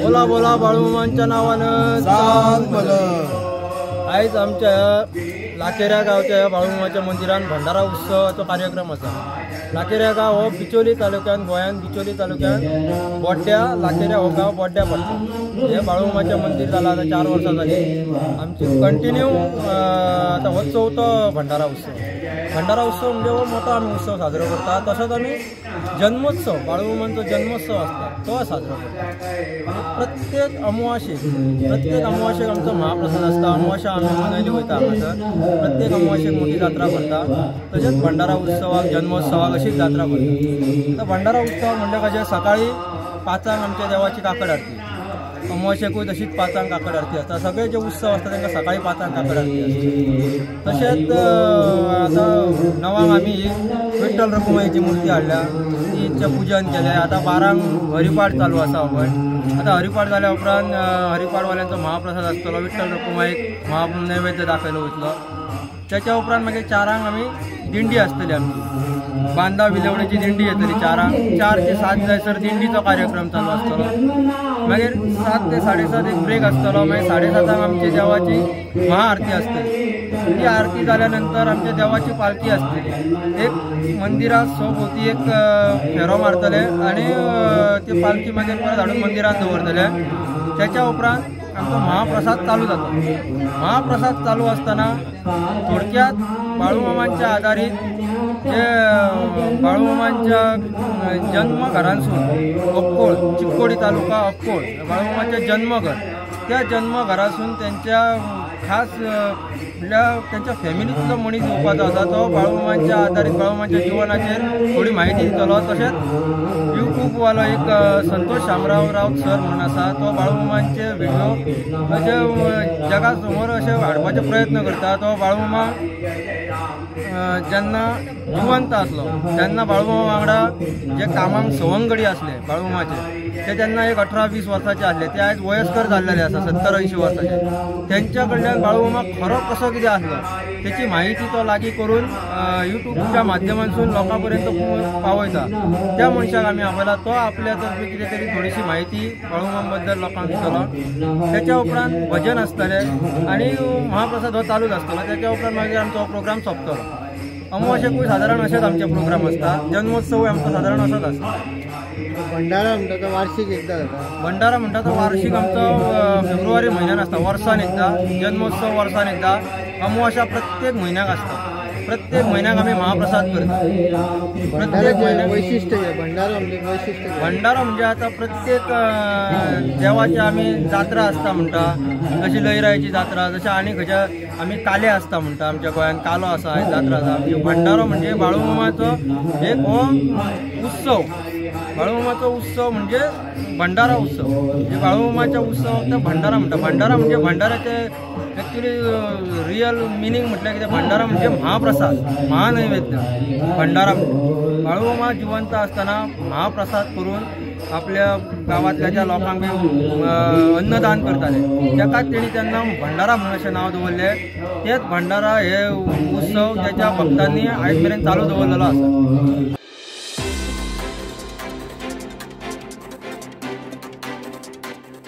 बोला बोला बाळूमामांच्या नावानं चाल भलं। आयज आमच्या लाकेऱ्या गावच्या बाळूमामाच्या मंदिरात भंडारा उत्सवाचो कार्यक्रम आसा। लाकेऱ्या गाव हो बिचोली तालुक्यात गोंयांत बिचोली तालुक्यात बोड्ड्या लाकेऱ्या हो गाव बोड्ड्या पडटा। हे बाळूमामाचें मंदिर जालां आतां 4 वर्सां जालीं। आमची कंटिन्यू आतां हो 4थो भंडारा उत्सव। भंडारा उत्सव म्हणजे हो मोठो आमी उत्सव साजरो करता। तसोच आमी जन्मोत्सव बाळूमामांचो जन्मोत्सव आसता तो साजरो करता। प्रत्येक अमावाशेक आमचो महाप्रसाद आसता। अमावास्या आमी मनयली वयता हांगासर। प्रत्येक अमावाशेक मोठी जात्रा भरता। तशेंच भंडारा उत्सवाक जन्मोत्सवाक अशीच जात्रा भरता। तर भंडारा उत्सव म्हणजे कशें सकाळी 5 आमच्या देवाची काकड आरती। अमावाशेकूय तशीच 5 काकड आरती आसता। सगळे जे उत्सव आसता तांकां सकाळी 5 काकड आरती आसता। तशेंच आतां 9 आमी विठ्ठल रखुमाईची मूर्ती हाडल्या, तिचें पूजन केलें। आतां 12 हरिपाठ चालू आसा पळय। आतां हरिपाठ जाल्या उपरांत हरिपाठवाल्यांचो महाप्रसाद आसतलो। विठ्ठल रखुमाईक महानैवेद्य दाखयलो वयतलो। त्याच्या उपरांत मागीर 4 आमी दिंडी आसतली आमची। बांदा विलेवडेची दिंडी येतली 4 ते 7 जायसर दिंडीचो कार्यक्रम चालू आसतलो। मागीर 7 ते 7:30 एक ब्रेक आसतलो। मागीर 7:30 आमची देवाची महाआरती आसतली। ती आरती जाल्यानंतर आमच्या देवाची पालखी आसतली। एक मंदिरा सोभोवती एक फेरो मारतले आणि ती पालखी मागीर परत हाडून मंदिरात दवरतले। त्याच्या उपरांत आमचो महाप्रसाद चालू जाता। महाप्रसाद चालू असताना थोडक्यात बाळूमामांच्या आधारित जे बाळूमामांच्या जन्मघरांसून अक्कोळ चिक्कोडी तालुका अक्कोळ बाळूमामाचे जन्मघर, त्या जन्मघरासून त्यांच्या खास त्यांच्या फॅमिलीतलो मनीस येवपाचो आसा तो बाळूमामांच्या आधारित बाळूमामांच्या जिवनाचेर थोडी माहिती दितलो। तशेंच यूट्यूबवालो एक संतोष शामराव राऊत सर म्हणून आसा, तो बाळूमामांचे व्हिडिओ अशे जगा समोर अशे हाडपाचे प्रयत्न करता। तो बाळूमामा जेन्ना जिवंत आसलो तेन्ना बाळूमामा वांगडा जे कामाक सवंगडी आसले बाळूमामाचे ते तेन्ना एक 18-20 वर्साचे आसले। ते आयज वयस्कर जाल्लेले आसा 70-80 वर्साचे। त्यांच्या कडल्यान बाळूमामा खरो कसो कितें आसलो त्याची माहिती तो लागीं करून यूट्यूबच्या माध्यमांतून लोकां पर्यंत पावयता। त्या मनशाक आमी आपयला, तो आपल्या तर्फे कितें तरी थोडीशी माहिती बाळूमामा बद्दल लोकांक दितलो। त्याच्या उपरांत भजन आसतले आणि महाप्रसाद हो चालूच आसतलो। त्याच्या उपरांत मागीर आमचो प्रोग्राम सोंपतलो। अमावाशेकूय सादारण अशेंच आमचे प्रोग्राम आसता। जन्मोत्सवूय आमचो सादारण असोच आसता। भंडारा म्हणटा तो वार्षिक एकदा जाता। भंडारा म्हणटा तो वार्षिक आमचो फेब्रुवारी म्हयन्यान आसता, वर्सान एकदा। जन्मोत्सव वर्सान एकदा। अमावास्या प्रत्येक म्हयन्याक आसता। प्रत्येक म्हयन्याक आमी महाप्रसाद करता। प्रत्येक म्हयन्याक वैशिष्ट्य भंडारा म्हणजे वैशिष्ट्य भंडारा म्हणजे आता प्रत्येक देवाची आमी जात्रा आसता म्हणटा, जशी लयराईची जात्रा, जशें आनी खंयच्या आमी काले आसता म्हणटा। आमच्या गोंयांत कालो आसा, जात्रा आसा। भंडारो म्हणजे बाळूमामाचो एक हो उत्सव। बाळूमामाचो उत्सव म्हणजे भंडारा उत्सव। म्हणजे बाळूमामाच्या उत्सवाक भंडारा म्हणटा। भंडारा म्हणजे भंडाऱ्याचे एक्चुअली रियल मिनींग म्हटल्यार कितें, भंडारा म्हणजे महाप्रसाद, महानैवेद्य भंडारा म्हणजे। बाळूमामा जिवंत असताना महाप्रसाद करून आपल्या गावातल्या ज्या लोकांक अन्नदान करताले त्याकाच तेणी त्यांना भंडारा म्हणून अशें नांव दवरलें। तेच भंडारा हे उत्सव त्याच्या भक्तांनी आयज मेरेन चालू दवरलेलो आसा।